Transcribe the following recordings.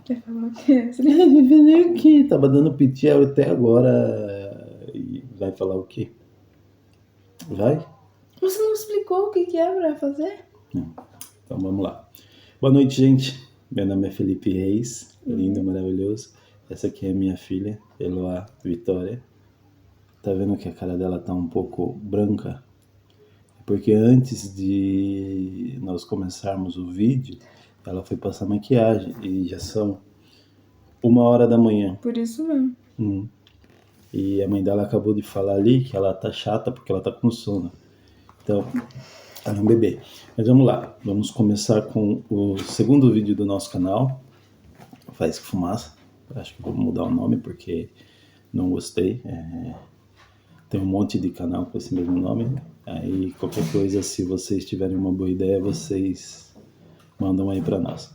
Quer falar o quê? Vem aqui, tava dando piti até agora. E vai falar o quê? Vai? Você não explicou o que é pra fazer? Então vamos lá. Boa noite, gente. Meu nome é Felipe Reis, lindo, maravilhoso. Essa aqui é minha filha, Eloá Vitória. Tá vendo que a cara dela tá um pouco branca? Porque antes de nós começarmos o vídeo, ela foi passar maquiagem e já são 1h da manhã. Por isso mesmo. E a mãe dela acabou de falar ali que ela tá chata porque ela tá com sono. Então, ela é um bebê. Mas vamos lá, vamos começar com o segundo vídeo do nosso canal, Faz Fumaça. Acho que vou mudar o nome porque não gostei. Tem um monte de canal com esse mesmo nome. Aí qualquer coisa, se vocês tiverem uma boa ideia, vocês mandam aí para nós.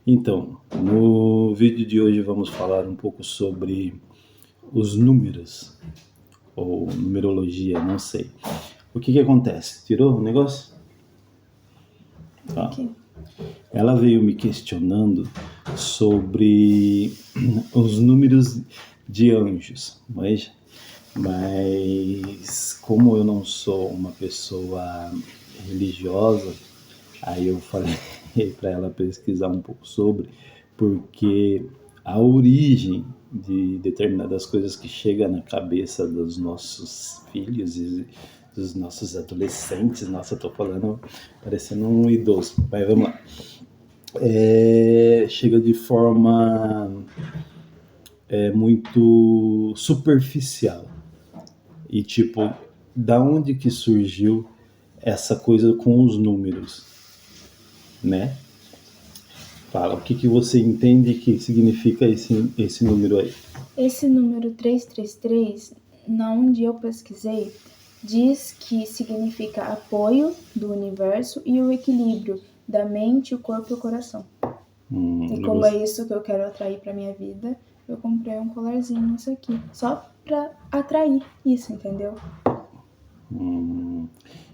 Então, no vídeo de hoje vamos falar um pouco sobre os números, ou numerologia, não sei. O que acontece? Tirou o negócio? Tá. Ela veio me questionando sobre os números de anjos, mas como eu não sou uma pessoa religiosa, aí eu falei para ela pesquisar um pouco sobre, porque a origem de determinadas coisas que chega na cabeça dos nossos filhos e dos nossos adolescentes, nossa, eu tô falando parecendo um idoso, mas vamos lá. Chega de forma muito superficial. E tipo, da onde que surgiu essa coisa com os números, né? Fala, o que você entende que significa esse número aí? Esse número 333, na onde eu pesquisei, diz que significa apoio do universo e o equilíbrio da mente, o corpo e o coração. E como é isso que eu quero atrair pra minha vida, eu comprei um colarzinho isso aqui, só pra atrair isso, entendeu?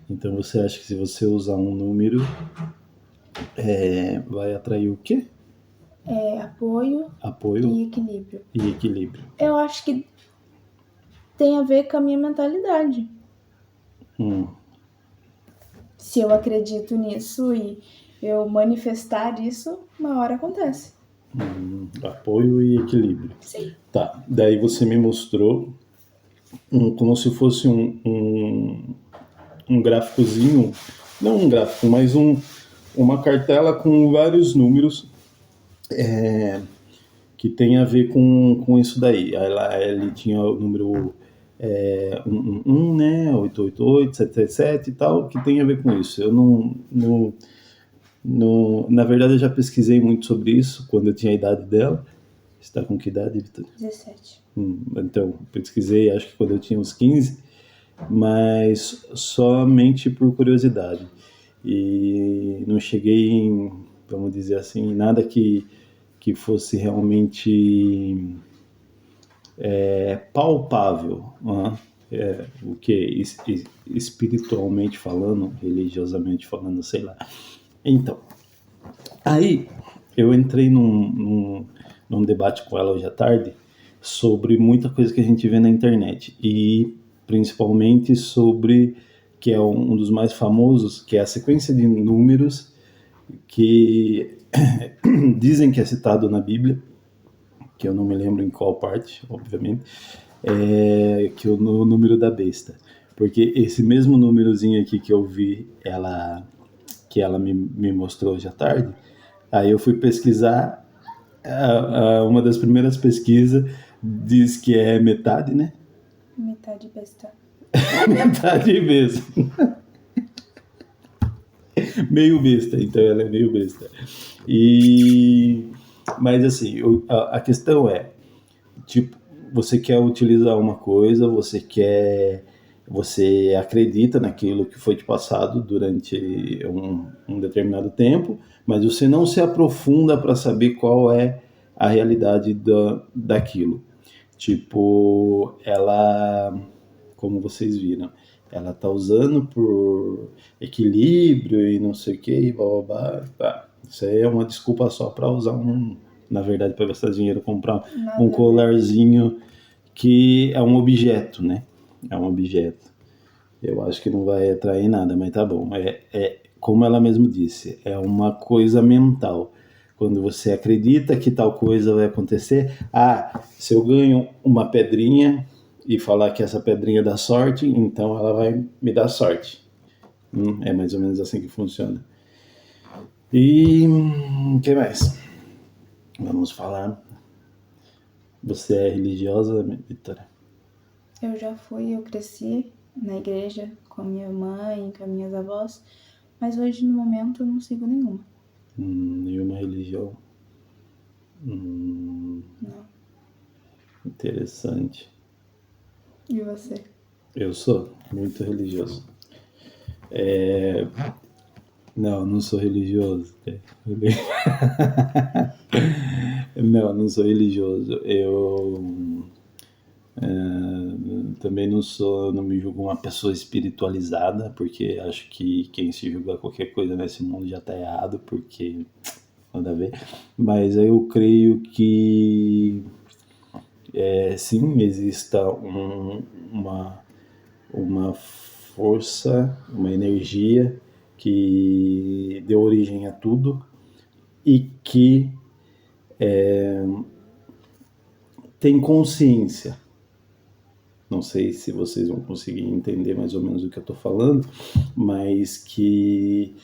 Então você acha que se você usar um número, vai atrair o quê? Apoio e equilíbrio. E equilíbrio. Eu acho que tem a ver com a minha mentalidade. Se eu acredito nisso e eu manifestar isso, uma hora acontece. Apoio e equilíbrio. Sim. Tá, daí você me mostrou como se fosse um gráficozinho, não um gráfico, mas uma cartela com vários números que tem a ver com isso daí. Aí lá ele tinha o número 111, né, 888, 777 e tal, que tem a ver com isso. Eu na verdade eu já pesquisei muito sobre isso quando eu tinha a idade dela. Você tá com que idade, Vitor? 17. Então, pesquisei acho que quando eu tinha uns 15, mas somente por curiosidade. E não cheguei em, vamos dizer assim, nada que fosse realmente palpável, o que espiritualmente falando, religiosamente falando, sei lá. Então, aí eu entrei num debate com ela hoje à tarde sobre muita coisa que a gente vê na internet e principalmente sobre, que é um dos mais famosos, que é a sequência de números que dizem que é citado na Bíblia, que eu não me lembro em qual parte, obviamente, que é o número da besta. Porque esse mesmo númerozinho aqui que eu vi que ela me mostrou hoje à tarde, aí eu fui pesquisar, uma das primeiras pesquisas diz que é metade, né? Metade besta. Metade mesmo. Meio besta, então ela é meio besta. Mas assim, a questão é, tipo, você quer utilizar uma coisa, você acredita naquilo que foi te passado durante um determinado tempo, mas você não se aprofunda para saber qual é a realidade daquilo. Tipo, ela, como vocês viram, ela tá usando por equilíbrio e não sei o que, blá blá blá. Isso aí é uma desculpa só para usar na verdade, para gastar dinheiro, comprar Nada um a ver. colarzinho que é um objeto, né? É um objeto. Eu acho que não vai atrair nada, mas tá bom. Como ela mesmo disse, é uma coisa mental. Quando você acredita que tal coisa vai acontecer, se eu ganho uma pedrinha e falar que essa pedrinha dá sorte, então ela vai me dar sorte. É mais ou menos assim que funciona. E o que mais? Vamos falar. Você é religiosa, Vitória? Eu já fui, eu cresci na igreja com a minha mãe, com as minhas avós, mas hoje, no momento, eu não sigo nenhuma. Nenhuma religião? Não. Interessante. E você? Eu sou muito religioso. Não sou religioso. Não sou religioso. Eu também não me julgo uma pessoa espiritualizada, porque acho que quem se julga qualquer coisa nesse mundo já está errado, porque nada a ver. Mas eu creio que sim, exista uma força, uma energia que deu origem a tudo e que tem consciência. Não sei se vocês vão conseguir entender mais ou menos o que eu estou falando, mas que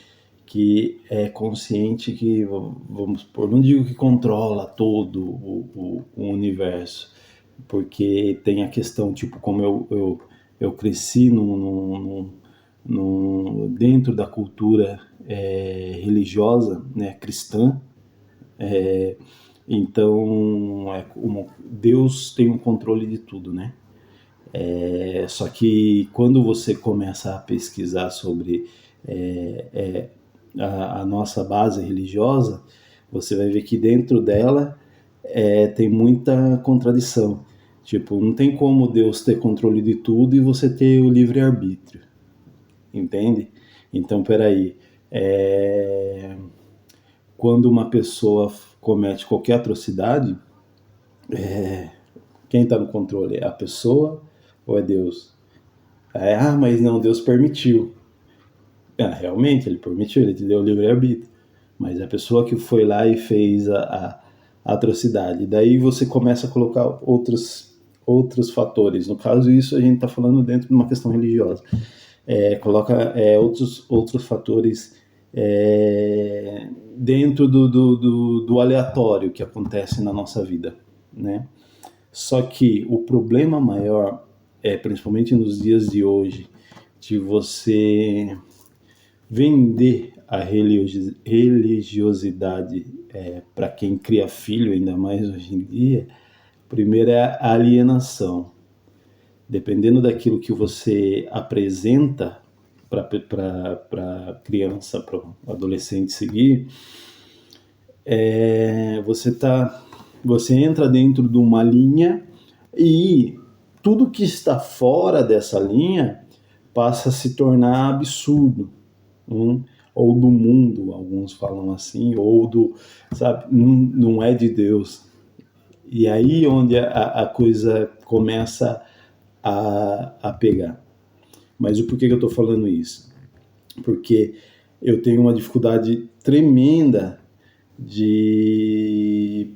é consciente que, vamos supor, não digo que controla todo o universo, porque tem a questão, tipo, como eu cresci dentro da cultura religiosa, né, cristã, então Deus tem o controle de tudo, né? Só que quando você começa a pesquisar sobre a nossa base religiosa, você vai ver que dentro dela tem muita contradição. Tipo, não tem como Deus ter controle de tudo e você ter o livre-arbítrio. Entende? Então, peraí. Quando uma pessoa comete qualquer atrocidade, quem está no controle? É a pessoa ou é Deus? Mas não, Deus permitiu. Realmente, ele permitiu, ele te deu o livre-arbítrio. Mas a pessoa que foi lá e fez a atrocidade. Daí você começa a colocar outros fatores. No caso, isso a gente está falando dentro de uma questão religiosa. Coloca outros fatores dentro do aleatório que acontece na nossa vida, né? Só que o problema maior principalmente nos dias de hoje, de você vender a religiosidade para quem cria filho, ainda mais hoje em dia. Primeiro é a alienação. Dependendo daquilo que você apresenta para a criança, para o adolescente seguir, você entra dentro de uma linha e tudo que está fora dessa linha passa a se tornar absurdo. Ou do mundo, alguns falam assim, ou sabe, não é de Deus. E aí onde a coisa começa a pegar. Mas o porquê que eu estou falando isso? Porque eu tenho uma dificuldade tremenda de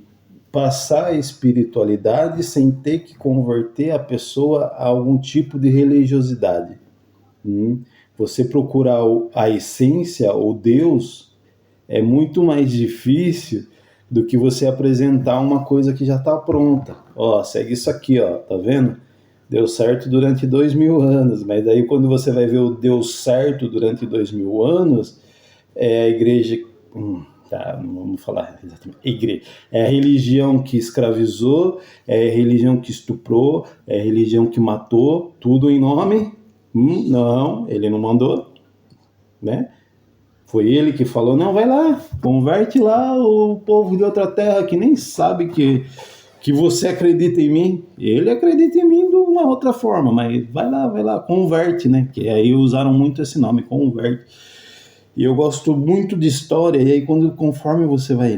passar a espiritualidade sem ter que converter a pessoa a algum tipo de religiosidade. Você procurar a essência ou Deus é muito mais difícil do que você apresentar uma coisa que já está pronta. Segue isso aqui, tá vendo? Deu certo durante 2000 anos, mas daí quando você vai ver o deu certo durante 2000 anos, a igreja... não vamos falar exatamente. Igreja. É a religião que escravizou, é a religião que estuprou, é a religião que matou, tudo em nome... Não, ele não mandou, né? Foi ele que falou, não, vai lá, converte lá o povo de outra terra que nem sabe que você acredita em mim. Ele acredita em mim de uma outra forma, mas vai lá, converte, né? Que aí usaram muito esse nome, converte. E eu gosto muito de história, e aí conforme você vai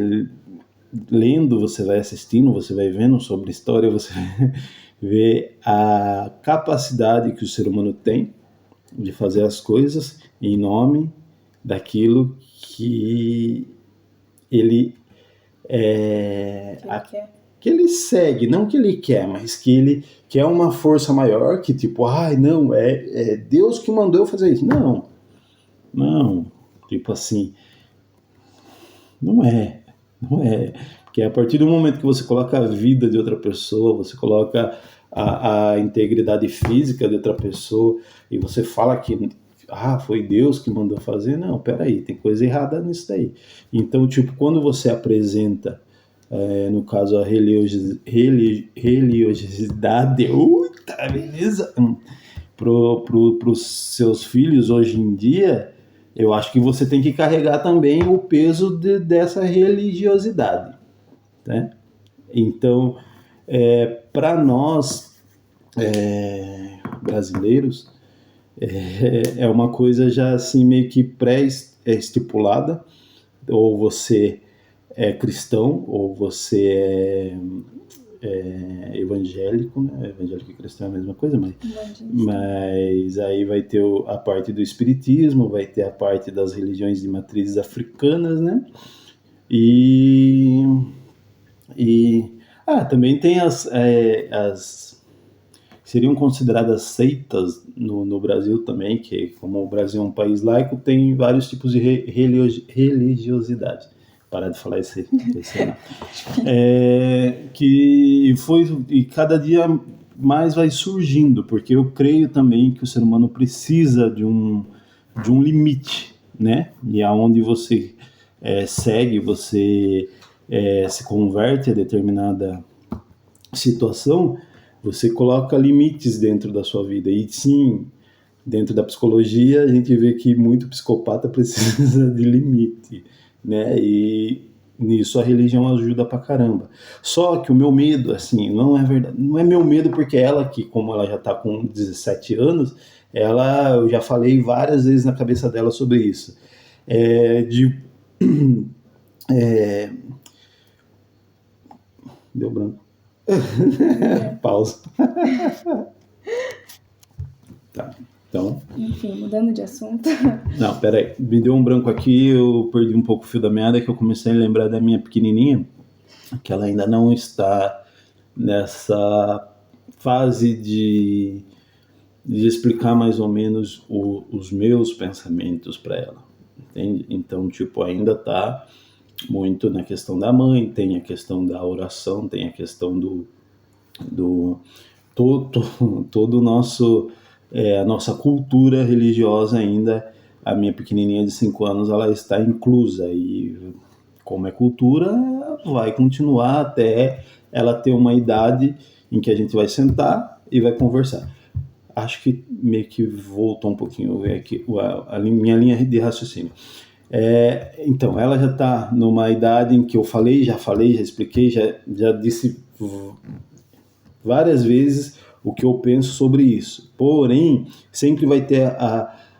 lendo, você vai assistindo, você vai vendo sobre história, você vê a capacidade que o ser humano tem de fazer as coisas em nome daquilo que ele que ele segue, não que ele quer, mas que ele quer uma força maior, que tipo, não, é Deus que mandou eu fazer isso. Não, tipo assim, não é. Porque a partir do momento que você coloca a vida de outra pessoa, você coloca a integridade física de outra pessoa, e você fala que foi Deus que mandou fazer, não, peraí, tem coisa errada nisso daí. Então, tipo, quando você apresenta, no caso, a religiosidade, beleza, para os seus filhos hoje em dia, eu acho que você tem que carregar também o peso dessa religiosidade, né? Então, para nós brasileiros, é uma coisa já assim meio que pré-estipulada, ou você é cristão, ou você é evangélico, né? Evangélico e cristão é a mesma coisa, mas aí vai ter a parte do espiritismo, vai ter a parte das religiões de matrizes africanas, né? E também tem as seriam consideradas seitas no Brasil também, que como o Brasil é um país laico, tem vários tipos de religiosidade. Parar de falar esse e cada dia mais vai surgindo, porque eu creio também que o ser humano precisa de um limite, né? E aonde você segue, você se converte a determinada situação, você coloca limites dentro da sua vida. E sim, dentro da psicologia, a gente vê que muito psicopata precisa de limite, né? E nisso a religião ajuda pra caramba. Só que o meu medo, assim, não é verdade, não é meu medo, porque ela, que como ela já tá com 17 anos, eu já falei várias vezes na cabeça dela sobre isso. Deu branco. Pausa. Tá, então... Enfim, mudando de assunto. Não, peraí. Me deu um branco aqui, eu perdi um pouco o fio da meada, que eu comecei a lembrar da minha pequenininha, que ela ainda não está nessa fase de explicar mais ou menos os meus pensamentos para ela, entende? Então, tipo, ainda tá muito na questão da mãe, tem a questão da oração, tem a questão do todo o nosso a nossa cultura religiosa ainda. A minha pequenininha de 5 anos, ela está inclusa, e como é cultura, vai continuar até ela ter uma idade em que a gente vai sentar e vai conversar. Acho que meio que voltou um pouquinho aqui a minha linha de raciocínio. Então, ela já está numa idade em que eu já expliquei, já disse várias vezes o que eu penso sobre isso. Porém, sempre vai ter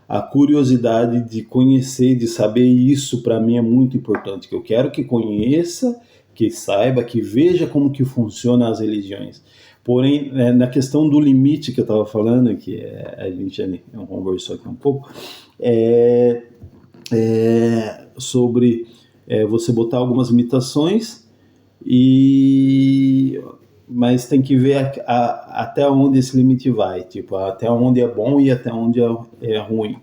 a curiosidade de conhecer, de saber. Isso para mim é muito importante, que eu quero que conheça, que saiba, que veja como que funcionam as religiões. Porém, na questão do limite que eu estava falando, que a gente já conversou aqui um pouco, sobre você botar algumas limitações, mas tem que ver até onde esse limite vai, tipo, até onde é bom e até onde é ruim.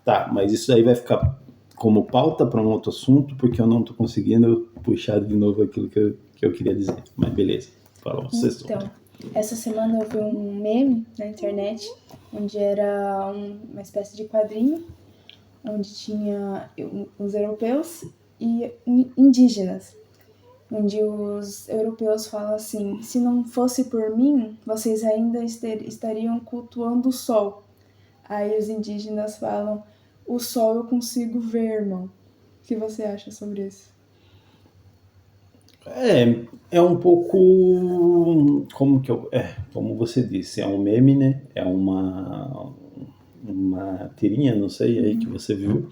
Tá, mas isso aí vai ficar como pauta para um outro assunto, porque eu não estou conseguindo puxar de novo aquilo que eu queria dizer. Mas beleza, fala vocês. Então, essa semana eu vi um meme na internet, onde era uma espécie de quadrinho, onde tinha os europeus e indígenas, onde os europeus falam assim: se não fosse por mim, vocês ainda estariam cultuando o sol. Aí os indígenas falam: o sol eu consigo ver, irmão. O que você acha sobre isso? É um pouco como você disse, é um meme, né? É uma tirinha, não sei, aí que você viu.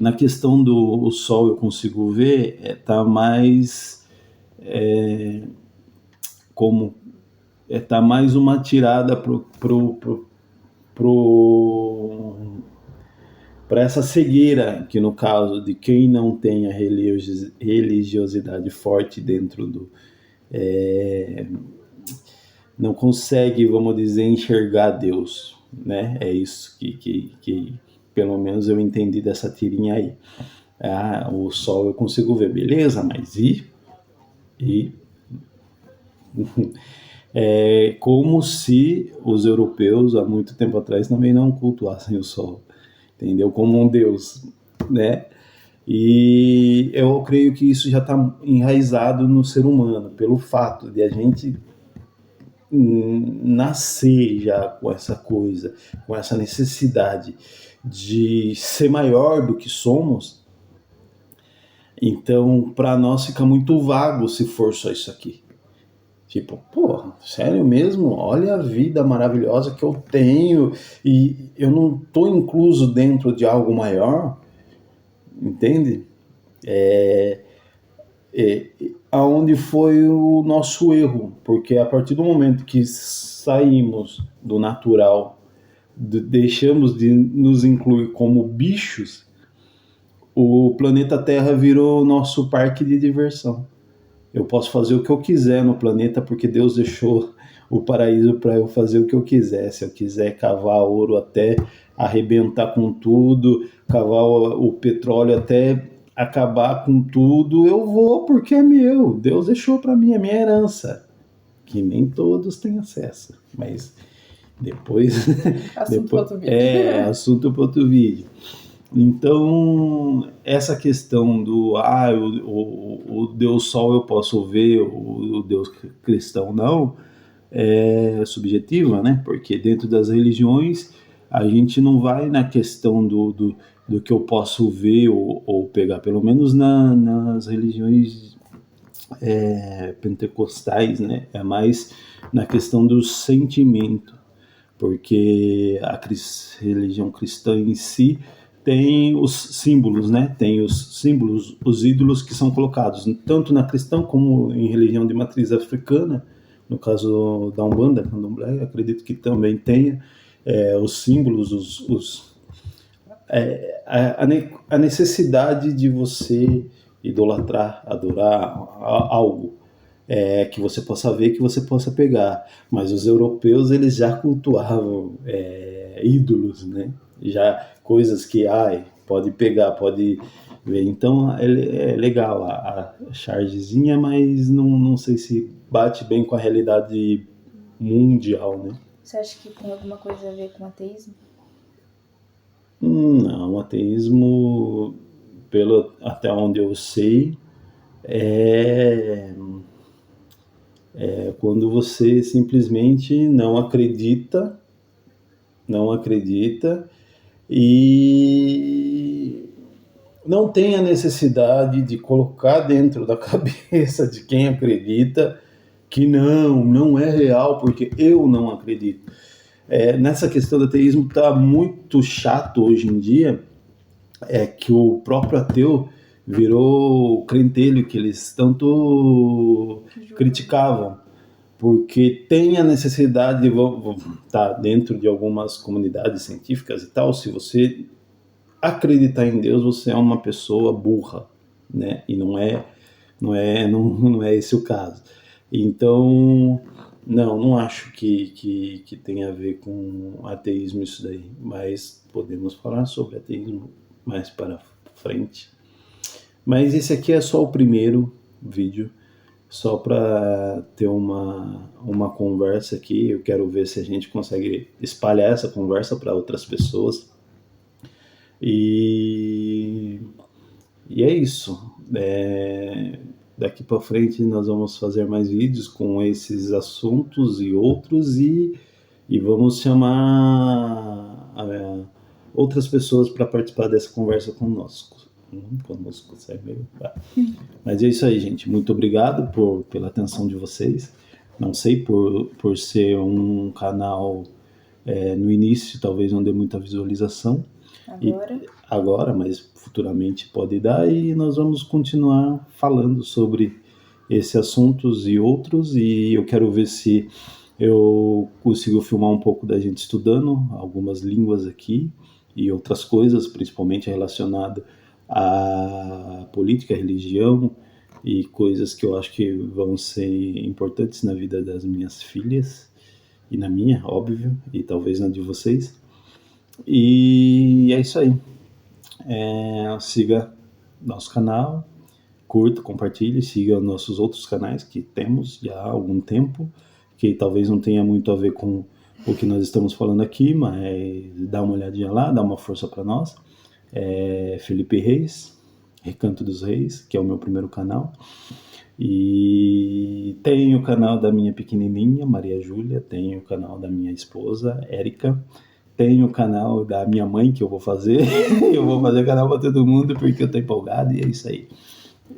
na questão do o Sol eu consigo ver, tá mais como tá mais uma tirada para essa cegueira, que no caso de quem não tem a religiosidade forte dentro do não consegue, vamos dizer, enxergar Deus, né? É isso que pelo menos eu entendi dessa tirinha aí. O Sol eu consigo ver, beleza, mas e é como se os europeus há muito tempo atrás também não cultuassem o Sol, entendeu? Como um Deus, né? E eu creio que isso já está enraizado no ser humano, pelo fato de a gente nascer já com essa coisa, com essa necessidade de ser maior do que somos. Então, para nós fica muito vago se for só isso aqui. Tipo, pô, sério mesmo? Olha a vida maravilhosa que eu tenho e eu não estou incluso dentro de algo maior, entende? Aonde foi o nosso erro, porque a partir do momento que saímos do natural, deixamos de nos incluir como bichos, o planeta Terra virou nosso parque de diversão. Eu posso fazer o que eu quiser no planeta porque Deus deixou o paraíso para eu fazer o que eu quiser. Se eu quiser cavar ouro até arrebentar com tudo, cavar o petróleo até acabar com tudo, eu vou porque é meu. Deus deixou para mim, é minha herança, que nem todos têm acesso, mas depois Assunto para outro vídeo. assunto para outro vídeo. Então, essa questão do o Deus Sol eu posso ver, o Deus cristão não, é subjetiva, né? Porque dentro das religiões a gente não vai na questão do que eu posso ver ou pegar, pelo menos nas religiões pentecostais, né? É mais na questão do sentimento, porque a religião cristã em si tem os símbolos, né? Tem os símbolos, os ídolos que são colocados tanto na cristã como em religião de matriz africana, no caso da Umbanda, Candomblé, acredito que também tenha os símbolos, a necessidade de você idolatrar, adorar algo que você possa ver, que você possa pegar. Mas os europeus, eles já cultuavam ídolos, né? Já coisas que, pode pegar, pode ver. Então, é legal a chargezinha, mas não sei se bate bem com a realidade mundial, né? Você acha que tem alguma coisa a ver com ateísmo? Não, o ateísmo, até onde eu sei, é quando você simplesmente não acredita e não tem a necessidade de colocar dentro da cabeça de quem acredita que não é real, porque eu não acredito. Nessa questão do ateísmo está muito chato hoje em dia, que o próprio ateu virou o crentelho que eles tanto criticavam, porque tem a necessidade de tá dentro de algumas comunidades científicas e tal, se você acreditar em Deus, você é uma pessoa burra, né? E não é esse o caso. Então, não acho que tenha a ver com ateísmo isso daí, mas podemos falar sobre ateísmo mais para frente. Mas esse aqui é só o primeiro vídeo, só para ter uma conversa aqui. Eu quero ver se a gente consegue espalhar essa conversa para outras pessoas. E é isso. Daqui para frente nós vamos fazer mais vídeos com esses assuntos e outros, e vamos chamar outras pessoas para participar dessa conversa conosco. Mas é isso aí, gente. Muito obrigado pela atenção de vocês. Não sei, por ser um canal no início, talvez não dê muita visualização, Agora, mas futuramente pode dar, e nós vamos continuar falando sobre esses assuntos e outros, e eu quero ver se eu consigo filmar um pouco da gente estudando algumas línguas aqui e outras coisas, principalmente relacionadas à política, à religião e coisas que eu acho que vão ser importantes na vida das minhas filhas e na minha, óbvio, e talvez na de vocês. E é isso aí. Siga nosso canal, curta, compartilhe, siga nossos outros canais que temos já há algum tempo, que talvez não tenha muito a ver com o que nós estamos falando aqui, mas dá uma olhadinha lá, dá uma força para nós. Felipe Reis, Recanto dos Reis, que é o meu primeiro canal. E tem o canal da minha pequenininha, Maria Júlia, tem o canal da minha esposa, Érica, tem o canal da minha mãe que eu vou fazer. Eu vou fazer canal para todo mundo porque eu tô empolgado e é isso aí.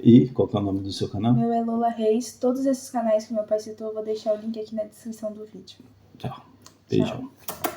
E qual que é o nome do seu canal? Meu é Lola Reis. Todos esses canais que meu pai citou, eu vou deixar o link aqui na descrição do vídeo. Tchau. Beijo. Tchau.